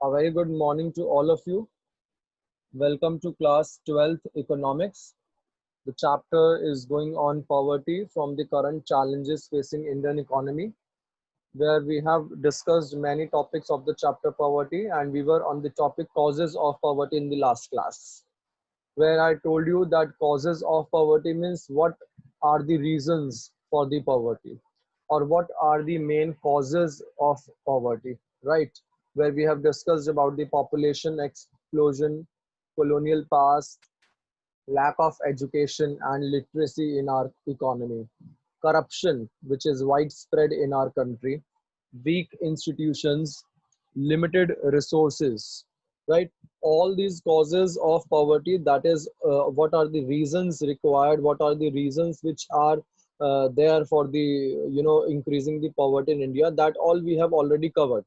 A very good morning to all of you. Welcome to class 12th Economics. The chapter is going on poverty from the current challenges facing Indian economy, where we have discussed many topics of the chapter poverty, and we were on the topic causes of poverty in the last class, where I told you that causes of poverty means what are the reasons for the poverty, or what are the main causes of poverty, right? Where we have discussed about the population explosion, colonial past, lack of education and literacy in our economy, corruption, which is widespread in our country, weak institutions, limited resources, right? All these causes of poverty, that is, what are the reasons required, what are the reasons which are there for the, increasing the poverty in India, that all we have already covered.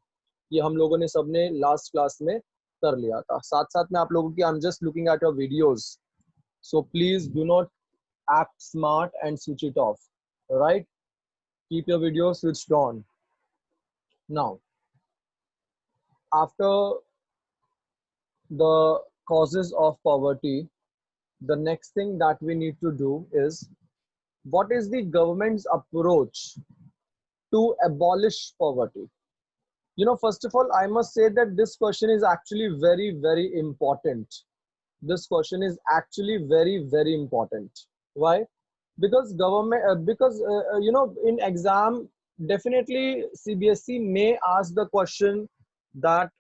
ये हम लोगों ने सबने last class में कर लिया था. साथ साथ में आप लोगों की, I am just looking at your videos, so please do not act smart and switch it off. All right? Keep your video switched on. Now, after the causes of poverty, the next thing that we need to do is, what is the government's approach to abolish poverty? First of all, I must say that this question is actually very, very important. This question is actually very, very important. Why? Because government, in exam, definitely CBSE may ask the question that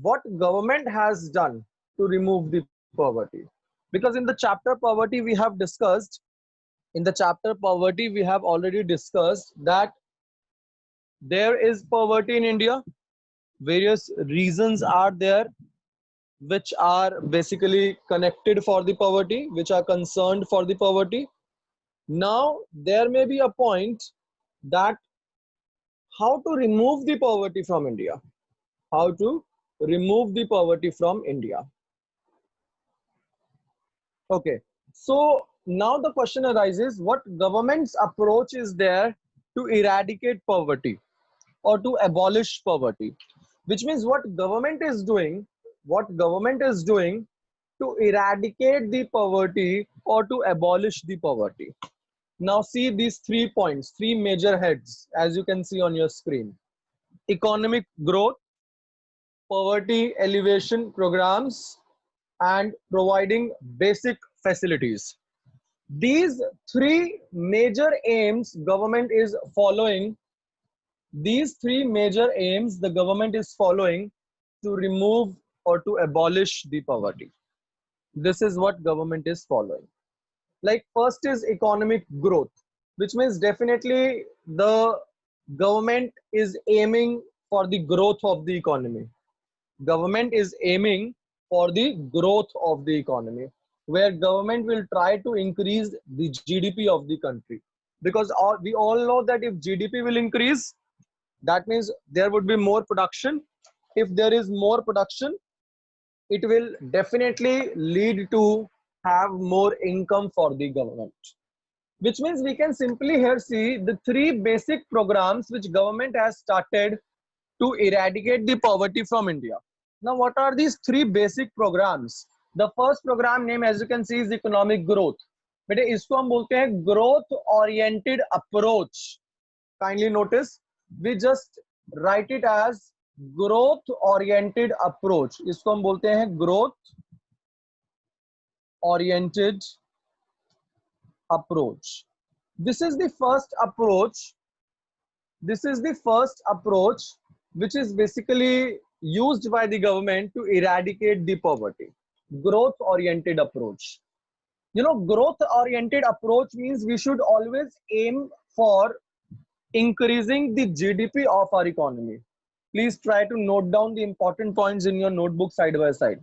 what government has done to remove the poverty. Because in the chapter poverty we have discussed, in the chapter poverty we have already discussed that there is poverty in India. Various reasons are there which are basically connected for the poverty, which are concerned for the poverty. Now, there may be a point that how to remove the poverty from India. How to remove the poverty from India. Okay, so now the question arises, what government's approach is there to eradicate poverty or to abolish poverty? Which means what government is doing to eradicate the poverty or to abolish the poverty. Now see these 3 points, 3 major heads, as you can see on your screen. Economic growth, poverty alleviation programs, and providing basic facilities. These 3 major aims government is following. These 3 major aims the government is following to remove or to abolish the poverty. This is what government is following. Like, first is economic growth, which means definitely the government is aiming for the growth of the economy. Government is aiming for the growth of the economy, where government will try to increase the GDP of the country. Because we all know that if GDP will increase, that means there would be more production. If there is more production, it will definitely lead to have more income for the government. Which means we can simply here see the 3 basic programs which government has started to eradicate the poverty from India. Now, what are these 3 basic programs? The first program name, as you can see, is economic growth. बेटे इसको हम बोलते हैं growth oriented approach. Kindly notice, we just write it as growth oriented approach. इसको हम बोलते हैं growth oriented approach. This is the first approach. This is the first approach which is basically used by the government to eradicate the poverty. Growth oriented approach. Growth oriented approach means we should always aim for increasing the GDP of our economy. Please try to note down the important points in your notebook side by side.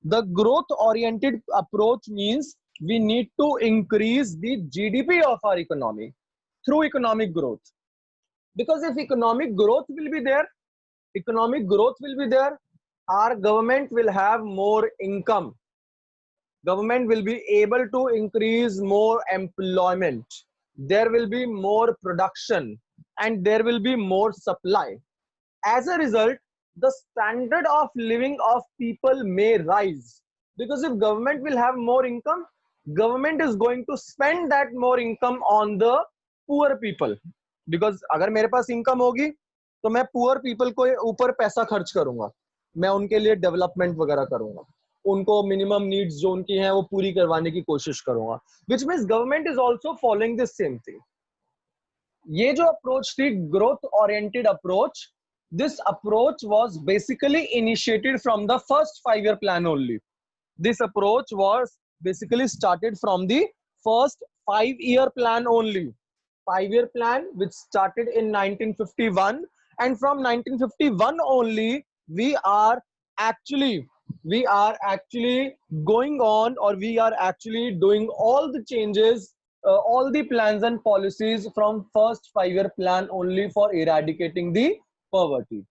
The growth oriented approach means we need to increase the GDP of our economy through economic growth. Because if economic growth will be there, our government will have more income. Government will be able to increase more employment. There will be more production and there will be more supply. As a result, the standard of living of people may rise. Because if government will have more income, government is going to spend that more income on the poor people. Because अगर मेरे पास income होगी तो मैं poor people को ऊपर पैसा खर्च करूंगा, मैं उनके लिए डेवलपमेंट वगैरह करूंगा, उनको मिनिमम नीड्स जो उनकी हैं वो पूरी करवाने की कोशिश करूंगा, which means government is also following this same thing. ये जो अप्रोच थी growth oriented approach, this approach was basically initiated from the first 5-year plan only. This approach was basically started from the first 5-year plan only. 5-year plan which started in 1951, and from 1951 only we are actually going on, or we are actually doing all the changes, all the plans and policies from first 5-year plan only for eradicating the poverty.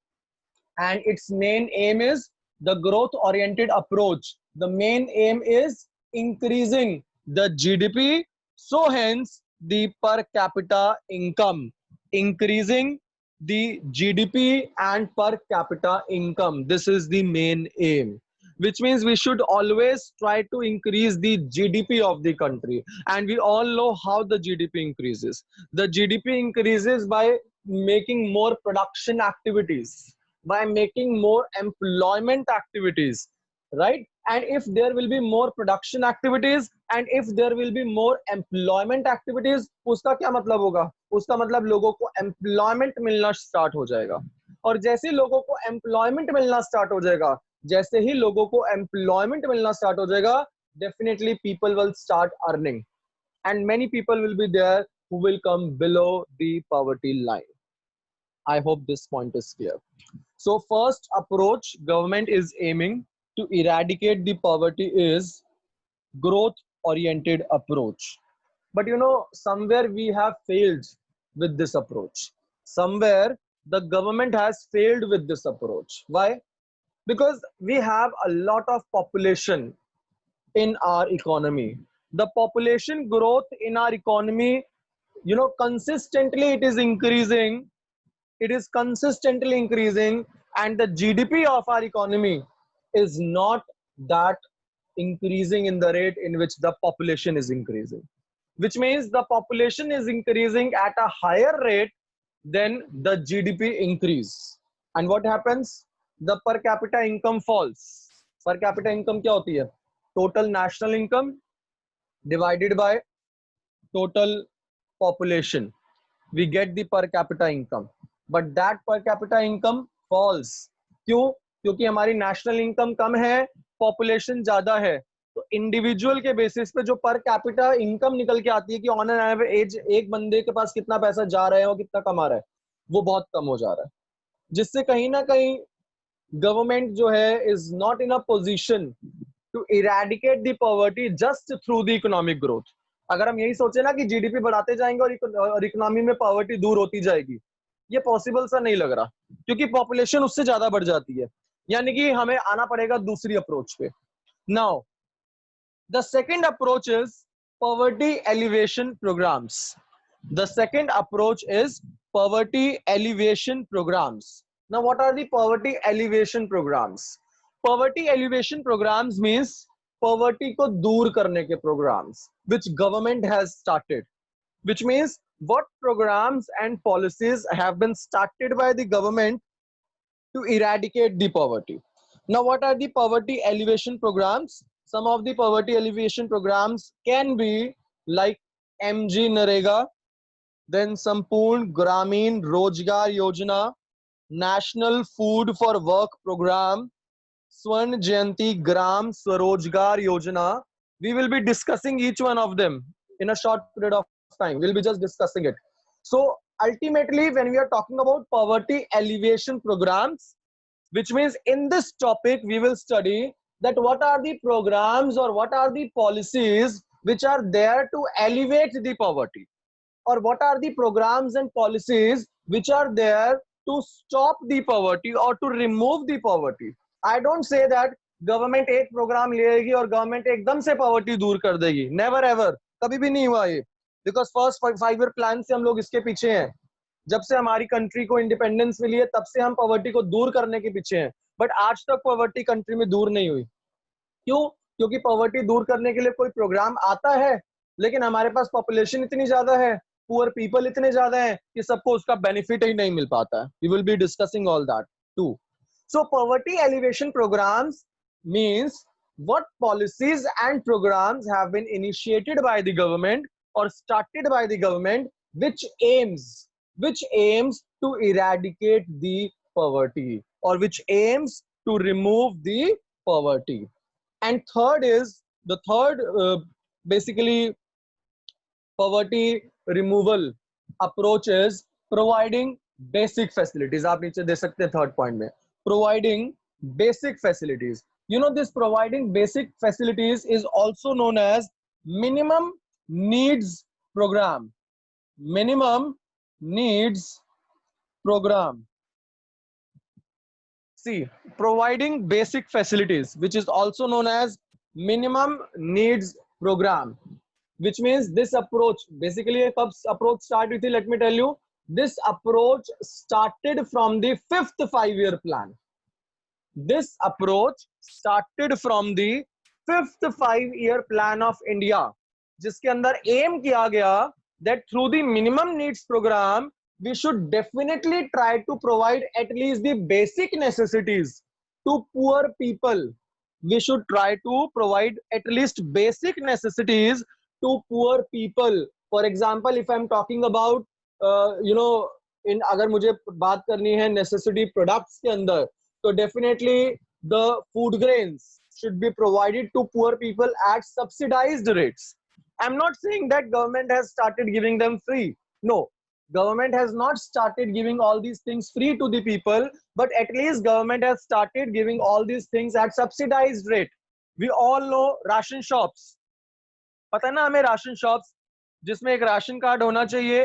And its main aim is the growth oriented approach. The main aim is increasing the GDP, so hence the per capita income, increasing the GDP and per capita income. This is the main aim, which means we should always try to increase the GDP of the country. And we all know how the GDP increases. The GDP increases by making more production activities, by making more employment activities, right? And if there will be more production activities and if there will be more employment activities, उसका क्या मतलब होगा? उसका मतलब लोगों को employment मिलना start हो जाएगा, और जैसे लोगों को employment मिलना start हो जाएगा, जैसे ही लोगों को employment मिलना start हो जाएगा, definitely people will start earning, and many people will be there who will come below the poverty line. I hope this point is clear. So first approach government is aiming to eradicate the poverty is growth oriented approach. But you know, somewhere we have failed with this approach. Somewhere the government has failed with this approach. Why? Because we have a lot of population in our economy. The population growth in our economy, you know, consistently it is increasing. It is consistently increasing, and the GDP of our economy is not that increasing in the rate in which the population is increasing, which means the population is increasing at a higher rate than the GDP increase. And what happens? The per capita income falls. Per capita income क्या होती है? Total national income divided by total population. We get the per capita income. But that per capita income falls. क्यों? क्योंकि हमारी national income कम है, population ज़्यादा है, तो इंडिविजुअल के बेसिस पे जो पर कैपिटा इनकम निकल के आती है कि ऑन एन एवरेज एक बंदे के पास कितना पैसा जा रहा है और कितना कमा रहा है, वो बहुत कम हो जा रहा है, जिससे कहीं ना कहीं गवर्नमेंट जो है is not in a position to eradicate the poverty just through the economic growth. अगर हम यही सोचे ना कि जीडीपी बढ़ाते जाएंगे और इकोनॉमी में पॉवर्टी दूर होती जाएगी, ये पॉसिबल सा नहीं लग रहा, क्योंकि पॉपुलेशन उससे ज्यादा बढ़ जाती है. यानी कि हमें आना पड़ेगा दूसरी अप्रोच पे. Now the second approach is poverty alleviation programmes. The second approach is poverty alleviation programmes. Now what are the poverty elevation programs? Poverty elevation programs means poverty को दूर करने के programs which government has started, which means what programs and policies have been started by the government to eradicate the poverty. Now what are the poverty elevation programs? Some of the poverty elevation programs can be like MG Narega, then Sampoorn Gramin Rozgar Yojana, National Food for Work Program, Swarn Jayanti Gram Swarojgar Yojana. We will be discussing each one of them in a short period of time. We'll be just discussing it. So ultimately, when we are talking about poverty elevation programs, which means in this topic we will study that what are the programs or what are the policies which are there to elevate the poverty, or what are the programs and policies which are there to stop the poverty or to remove the poverty. I don't say that government एक program लेगी और government एकदम से poverty दूर कर देगी. Never ever, कभी भी नहीं हुआ ये. Because first 5-year plan से हम लोग इसके पीछे हैं. जब से हमारी कंट्री को इंडिपेंडेंस मिली है तब से हम पॉवर्टी को दूर करने के पीछे हैं, बट आज तक पॉवर्टी कंट्री में दूर नहीं हुई। क्यों? क्योंकि पॉवर्टी दूर करने के लिए कोई प्रोग्राम आता है, लेकिन हमारे पास पॉपुलेशन इतनी ज्यादा है, पुअर पीपल इतने ज्यादा हैं कि सबको उसका बेनिफिट ही नहीं मिल पाता है। We will be discussing all that too. So poverty alleviation programmes means what policies and programs have been initiated by the government or started by the government which aims to eradicate the poverty or which aims to remove the poverty. And third is the third basically poverty removal approach is providing basic facilities. आप नीचे दे सकते हैं third point में, providing basic facilities. You know, this providing basic facilities is also known as minimum needs program. Minimum needs program. See, providing basic facilities, which is also known as minimum needs program, which means this approach basically a approach start with, let me tell you, this approach started from the 5th 5-year plan. This approach started from the 5th 5-year plan of India, जिसके अंदर aim किया गया that through the minimum needs program we should definitely try to provide at least the basic necessities to poor people. We should try to provide at least basic necessities to poor people. For example, if I'm talking about in अगर मुझे बात करनी है necessity products के अंदर, so definitely the food grains should be provided to poor people at subsidized rates. I'm not saying that government has started giving them free. No, government has not started giving all these things free to the people, but at least government has started giving all these things at subsidized rate. We all know ration shops. पता है ना हमें ration shops, जिसमें एक ration card होना चाहिए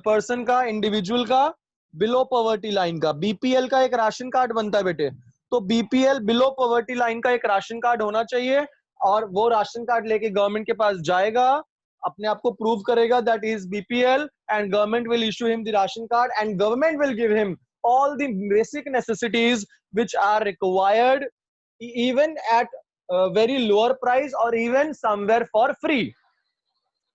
person का, individual का, बिलो पॉवर्टी लाइन का। बीपीएल का एक राशन कार्ड बनता है बेटे, तो बीपीएल बिलो पॉवर्टी लाइन का एक राशन कार्ड होना चाहिए, और वो राशन कार्ड लेके गवर्नमेंट के पास जाएगा, अपने आप को प्रूव करेगा that is BPL, and government will issue him the ration card, and government will give him all the basic necessities which are required even at a very lower price or even somewhere for free.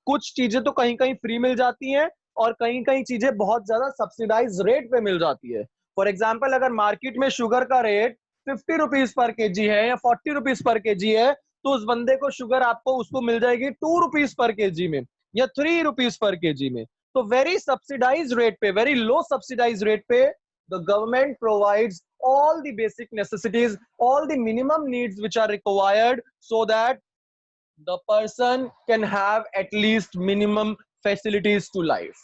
कुछ चीजें तो कहीं कहीं free मिल जाती हैं और कहीं कहीं चीजें बहुत ज्यादा सब्सिडाइज रेट पे मिल जाती है। फॉर एग्जाम्पल, अगर मार्केट में शुगर का रेट 50 रुपीज पर केजी है या 40 रुपीज पर केजी है, तो उस बंदे को शुगर आपको उसको मिल जाएगी 2 रुपीज पर केजी में या 3 रुपीज पर केजी में। तो वेरी सब्सिडाइज रेट पे, वेरी लो सब्सिडाइज रेट पे the government provides all the basic necessities, all the minimum needs which are required so that the person can have at least minimum facilities to life,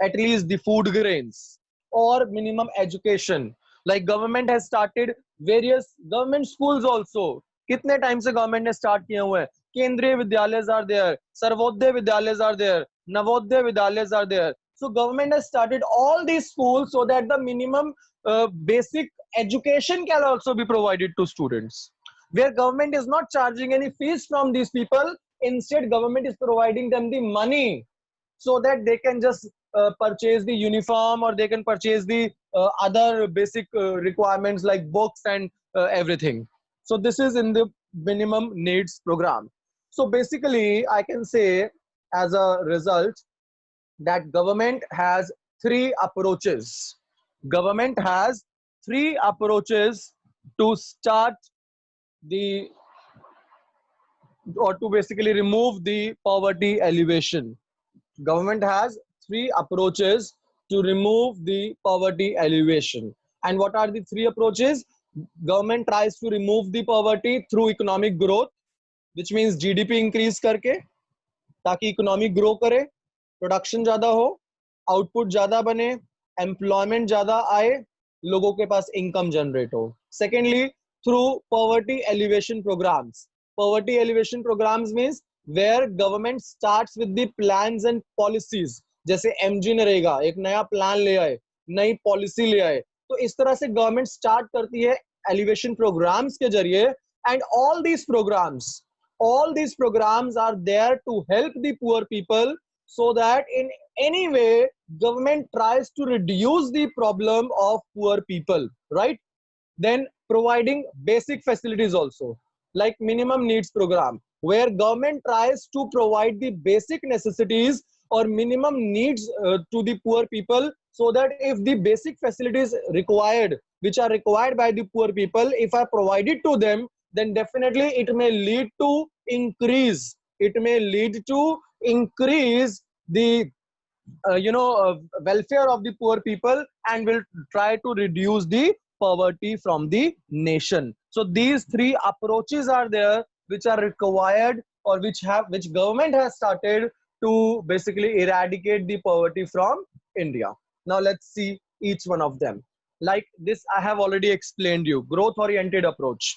at least the food grains or minimum education. Like government has started various government schools also. कितने time से government ने start किए हुए हैं? केंद्रीय विद्यालय are there, Sarvodaya Vidyalaya are there, Navodaya Vidyalaya are there. So government has started all these schools so that the minimum basic education can also be provided to students, where government is not charging any fees from these people. Instead, government is providing them the money so that they can just purchase the uniform, or they can purchase the other basic requirements like books and everything. So this is in the minimum needs program. So basically I can say as a result that government has three approaches. Government has three approaches to start the, or to basically remove the poverty elevation. Government has three approaches to remove the poverty elevation. And what are the three approaches? Government tries to remove the poverty through economic growth, which means GDP increase करके, ताकि economy grow करे, production ज्यादा हो, output ज्यादा बने, employment ज्यादा आए, लोगों के पास इनकम जनरेट हो. Secondly, through poverty alleviation programmes. Poverty alleviation programmes means where government starts with the plans and policies. जैसे एमजी नरेगा एक नया प्लान ले आए, नई पॉलिसी ले आए, तो इस तरह से गवर्नमेंट स्टार्ट करती है एलिवेशन प्रोग्राम्स के जरिए. And all these programs are there to help the poor people so that in any way government tries to reduce the problem of poor people, right? Then providing basic facilities also, like minimum needs program, where government tries to provide the basic necessities or minimum needs to the poor people, so that if the basic facilities required, which are required by the poor people, if I provide it to them, then definitely it may lead to increase, it may lead to increase the welfare of the poor people, and will try to reduce the poverty from the nation. So these three approaches are there, which are required, or which government has started to basically eradicate the poverty from India. Now let's see each one of them. Like this I have already explained you, growth oriented approach.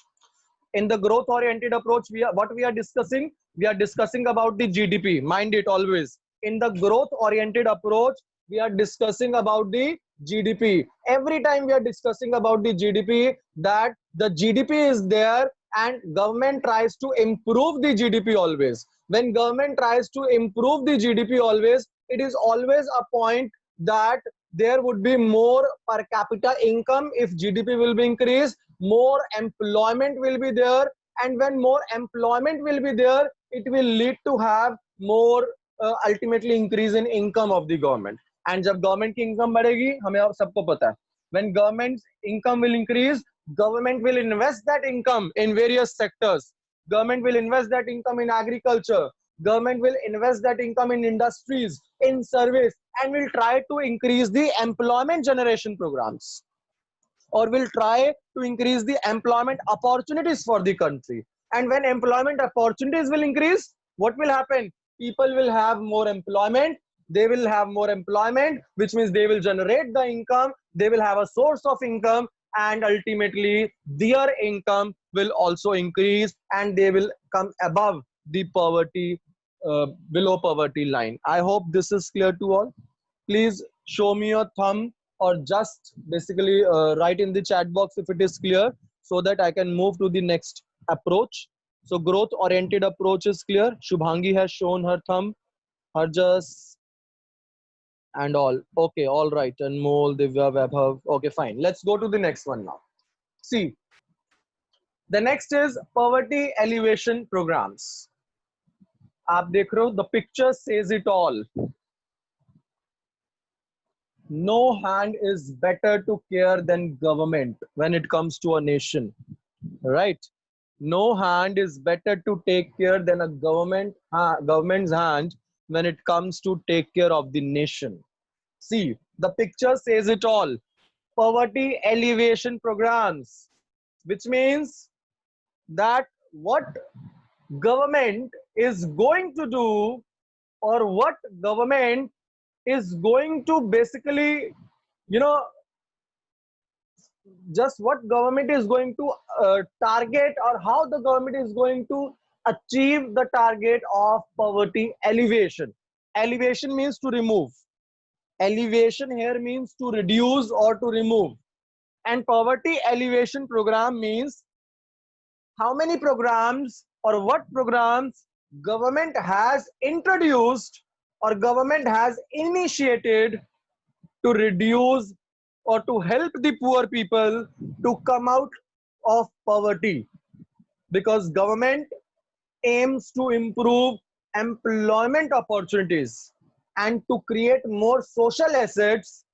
In the growth oriented approach, we are discussing, we are discussing about the GDP, mind it always. In the growth oriented approach, we are discussing about the GDP. Every time we are discussing about the GDP, that the GDP is there and government tries to improve the GDP always. When government tries to improve the GDP always, it is always a point that there would be more per capita income if GDP will be increased, more employment will be there, and when more employment will be there, it will lead to have more ultimately increase in income of the government. And जब government की income बढ़ेगी, हमें सबको पता है, when government's income will increase, government will invest that income in various sectors. Government will invest that income in agriculture, government will invest that income in industries, in service, and will try to increase the employment generation programs, or will try to increase the employment opportunities for the country. And when employment opportunities will increase, what will happen? People will have more employment, they will have more employment, which means they will generate the income, they will have a source of income, and ultimately their income will also increase, and they will come above the poverty, below poverty line. I hope this is clear to all. Please show me your thumb, or just basically write in the chat box if it is clear, so that I can move to the next approach. So growth oriented approach is clear. Shubhangi has shown her thumb, Harjas and all. Okay, all right. Anmol, Divya, Vaibhav. Okay, fine. Let's go to the next one now. See, the next is poverty alleviation programs. आप देख रहे हो, the picture says it all. No hand is better to care than government when it comes to a nation, right? No hand is better to take care than a government's hand when it comes to take care of the nation. See, the picture says it all. Poverty alleviation programs, which means that what government is going to do, or what government is going to basically, you know, just what government is going to target, or how the government is going to achieve the target of poverty alleviation. Alleviation means to remove. Alleviation here means to reduce or to remove. And poverty alleviation program means how many programs or what programs government has introduced or government has initiated to reduce or to help the poor people to come out of poverty, because government aims to improve employment opportunities and to create more social assets,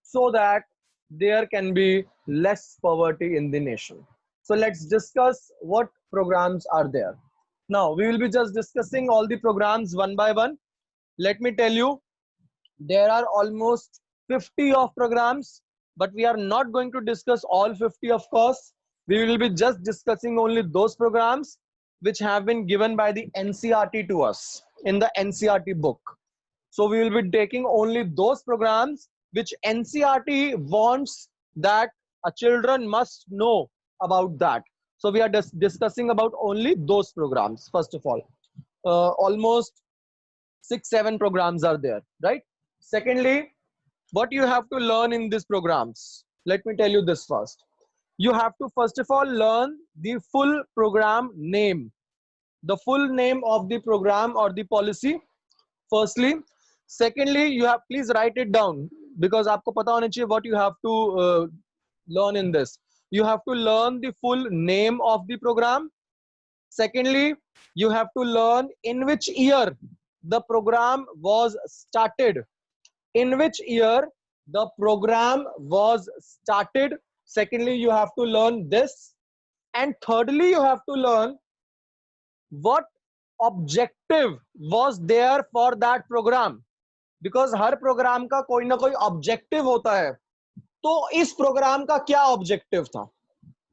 so that there can be less poverty in the nation. So let's discuss what programs are there. Now we will be just discussing all the programs one by one. Let me tell you, there are almost 50 of programs, but we are not going to discuss all 50, of course. We will be just discussing only those programs which have been given by the NCERT to us in the NCERT book. So we will be taking only those programs which NCERT wants that a children must know about that. So we are discussing about only those programs. First of all, almost 6-7 programs are there, right? Secondly, what you have to learn in these programs, let me tell you this first. You have to first of all learn the full program name, the full name of the program or the policy, firstly. Secondly, you have, please write it down because आपको पता होना चाहिए what you have to learn in this. You have to learn the full name of the program. Secondly, you have to learn in which year the program was started. In which year the program was started. Secondly, you have to learn this. And thirdly, you have to learn what objective was there for that program. Because हर program का कोई ना कोई objective होता है. तो इस programme का क्या ऑब्जेक्टिव था,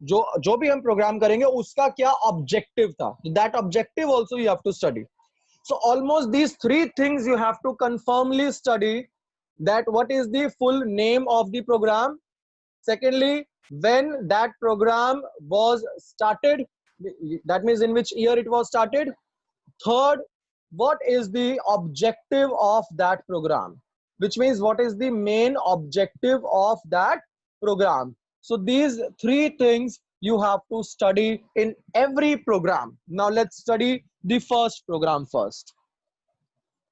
जो भी हम प्रोग्राम करेंगे उसका क्या ऑब्जेक्टिव था. That objective also you have to study. So almost these three things you have to confirmly study, that what is the full name of the program. Secondly, when that program was started, that means in which year it was started. Third, what is the objective of that program, which means what is the main objective of that program. So these three things you have to study in every program. Now let's study the first program first.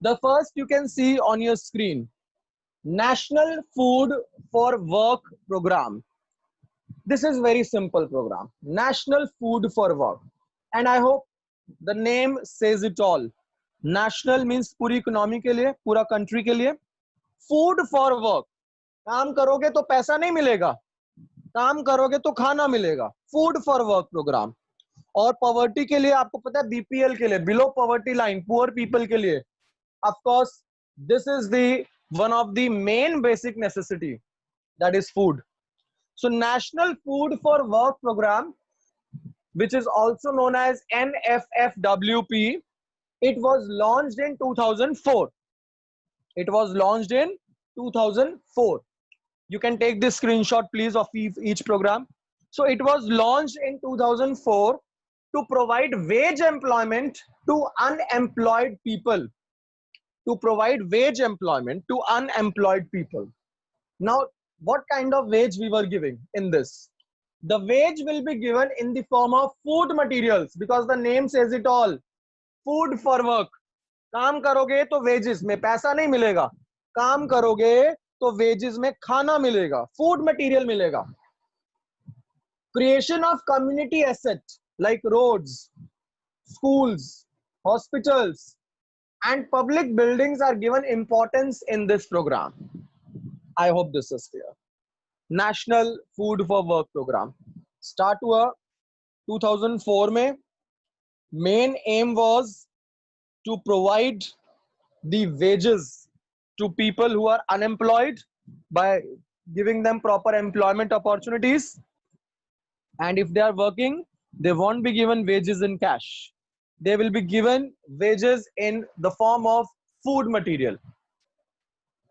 The first you can see on your screen, National Food for Work program. This is very simple program, National Food for Work, and I hope the name says it all. National means पूरी economy के लिए, पूरा country के लिए. Food for work, काम करोगे तो पैसा नहीं मिलेगा, काम करोगे तो खाना मिलेगा. Food for work program. और पॉवर्टी के लिए आपको पता है, बीपीएल के लिए, below poverty line, poor people के लिए, of course this is the one of the main basic necessity, that is food. So National Food for Work program, which is also known as NFFWP, it was launched in 2004. It was launched in 2004. You can take this screenshot please of each program. So it was launched in 2004 to provide wage employment to unemployed people. To provide wage employment to unemployed people. Now, what kind of wage we were giving in this? The wage will be given in the form of food materials, because the name says it all. Food for work. काम करोगे तो wages में पैसा नहीं मिलेगा, काम करोगे तो wages में खाना मिलेगा, food material मिलेगा. Creation of community assets like roads, schools, hospitals, and public buildings are given importance in this program. I hope this is clear. National Food for Work program start हुआ 2004 में. Main aim was to provide the wages to people who are unemployed by giving them proper employment opportunities, and if they are working, they won't be given wages in cash. They will be given wages in the form of food material.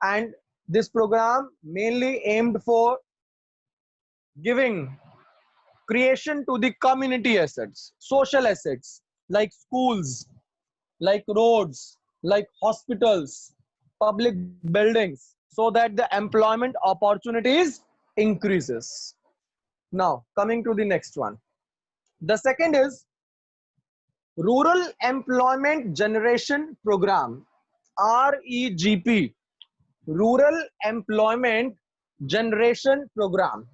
And this program mainly aimed for giving creation to the community assets, social assets like schools, like roads, like hospitals, public buildings, so that the employment opportunities increases. Now coming to the next one. The second is Rural Employment Generation Program, REGP, Rural Employment Generation Program.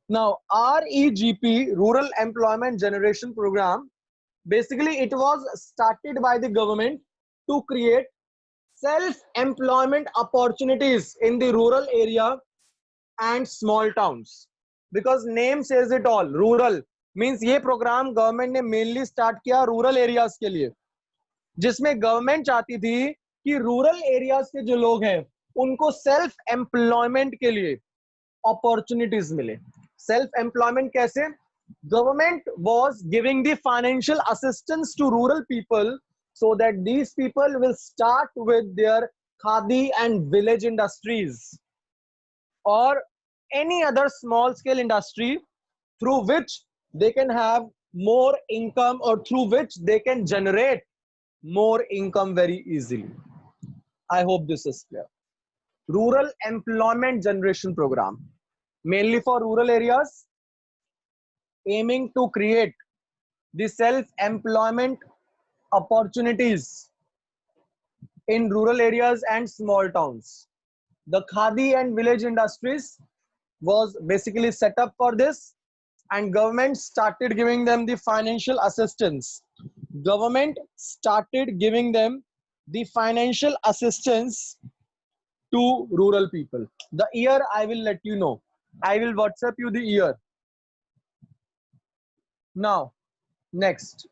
Now, REGP, Rural Employment Generation Program, basically it was started by the government to create self-employment opportunities in the rural area and small towns. Because name says it all, rural means ये program government ने mainly start किया rural areas के लिए, जिसमें government चाहती थी कि rural areas के जो लोग हैं उनको self-employment के लिए opportunities मिले. Self-employment कैसे? Government was giving the financial assistance to rural people so that these people will start with their khadi and village industries or any other small scale industry through which they can have more income or through which they can generate more income very easily. I hope this is clear. Rural Employment Generation Program, mainly for rural areas, aiming to create the self-employment opportunities in rural areas and small towns. The khadi and village industries was basically set up for this, and government started giving them the financial assistance. Government started giving them the financial assistance to rural people. The year I will let you know. I will WhatsApp you the year. Now, next,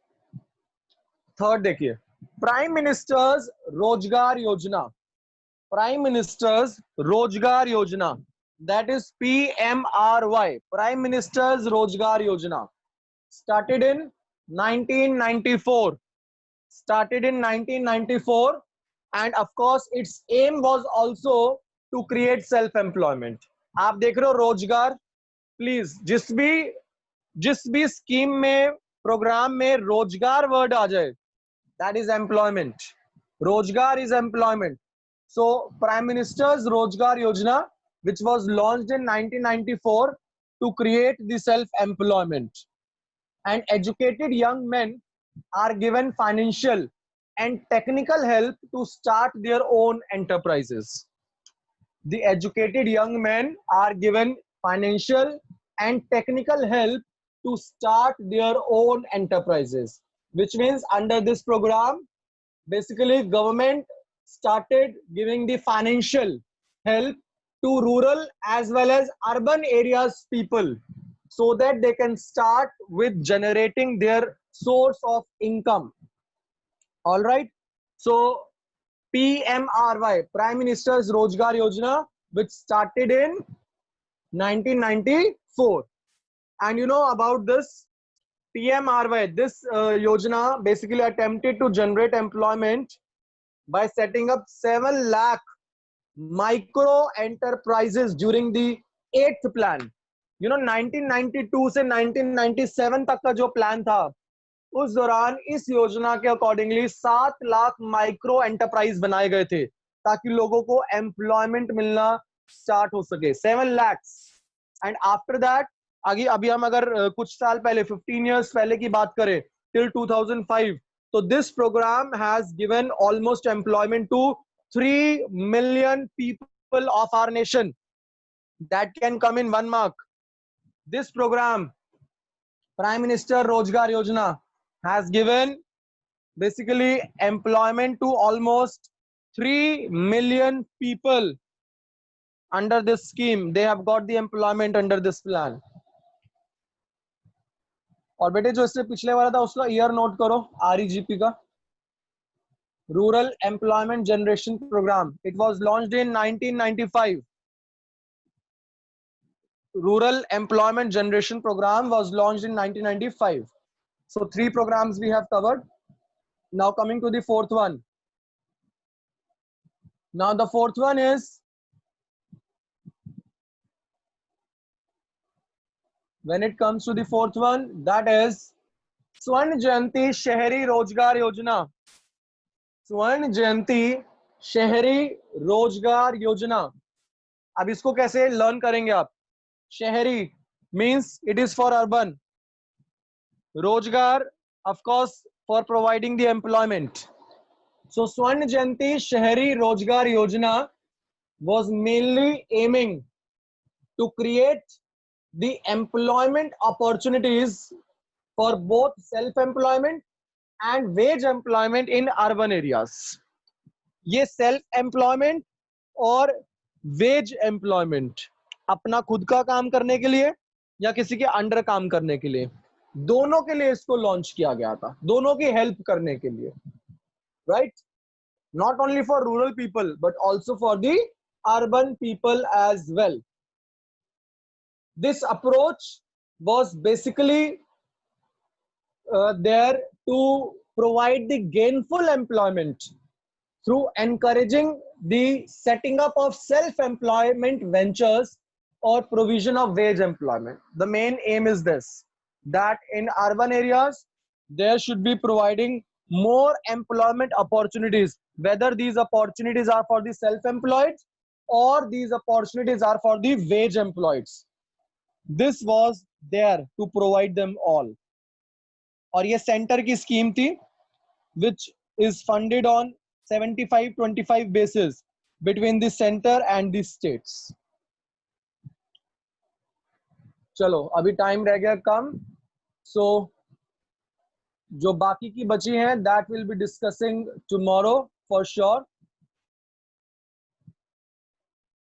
third देखिए, Prime Minister's Rojgar Yojana. Prime Minister's Rojgar Yojana. That is PMRY. Prime Minister's Rojgar Yojana. Started in 1994. Started in 1994, and of course its aim was also to create self employment. आप देख रहे हो रोजगार, please जिस भी scheme में programme में रोजगार वर्ड आ जाए, that is employment. Rojgar is employment. So Prime Minister's Rojgar Yojana, which was launched in 1994 to create the self employment, and educated young men are given financial and technical help to start their own enterprises. The educated young men are given financial and technical help to start their own enterprises, which means under this program, basically government started giving the financial help to rural as well as urban areas people, so that they can start with generating their source of income. All right. So PMRY, Prime Minister's Rojgar Yojana, which started in 1994. And you know about this PMRY, this Yojana basically attempted to generate employment by setting up 7 lakh micro enterprises during the 8th plan. You know 1992 से 1997 तक का जो plan था, उस दौरान इस योजना के अकॉर्डिंगली 7 लाख माइक्रो एंटरप्राइज बनाए गए थे ताकि लोगों को एम्प्लॉयमेंट मिलना स्टार्ट हो सके. 7 lakhs. एंड आफ्टर दैट आगे अभी हम अगर कुछ साल पहले 15 years पहले की बात करें till 2005, तो this program has given almost employment to 3 million people of our nation. That can come in 1 mark. This program, Prime Minister Rojgar Yojana, has given basically employment to almost 3 million people under this scheme. They have got the employment under this plan. और बेटे जो इससे पिछले वाला था उसका year note करो, REGP का, Rural Employment Generation Program. It was launched in 1995. Rural Employment Generation Program was launched in 1995. So 3 programs we have covered. Now coming to the 4th one. Now the 4th one is, when it comes to the 4th one, that is Swarn Jayanti Shahari Rojgar Yojana. Swarn Jayanti Shahari Rojgar Yojana. अब इसको कैसे learn करेंगे आप? Shahari means it is for urban. Rojgar, of course, for providing the employment. So Swarn Jayanti Shahari Rojgar Yojana was mainly aiming to create the employment opportunities for both self-employment and wage employment in urban areas. ये self-employment और wage employment, अपना खुद का काम करने के लिए या किसी के अंडर काम करने के लिए, दोनों के लिए इसको लॉन्च किया गया था, दोनों की हेल्प करने के लिए, right? Not only for rural people but also for the urban people as well. This approach was basically there to provide the gainful employment through encouraging the setting up of self-employment ventures or provision of wage employment. The main aim is this, that in urban areas there should be providing more employment opportunities, whether these opportunities are for the self-employed or these opportunities are for the wage employed. This was there to provide them all. और ये centre की scheme थी which is funded on 75-25 basis between the center and the states. चलो अभी time रह गया कम, सो जो बाकी की बची हैं that will be discussing tomorrow for sure.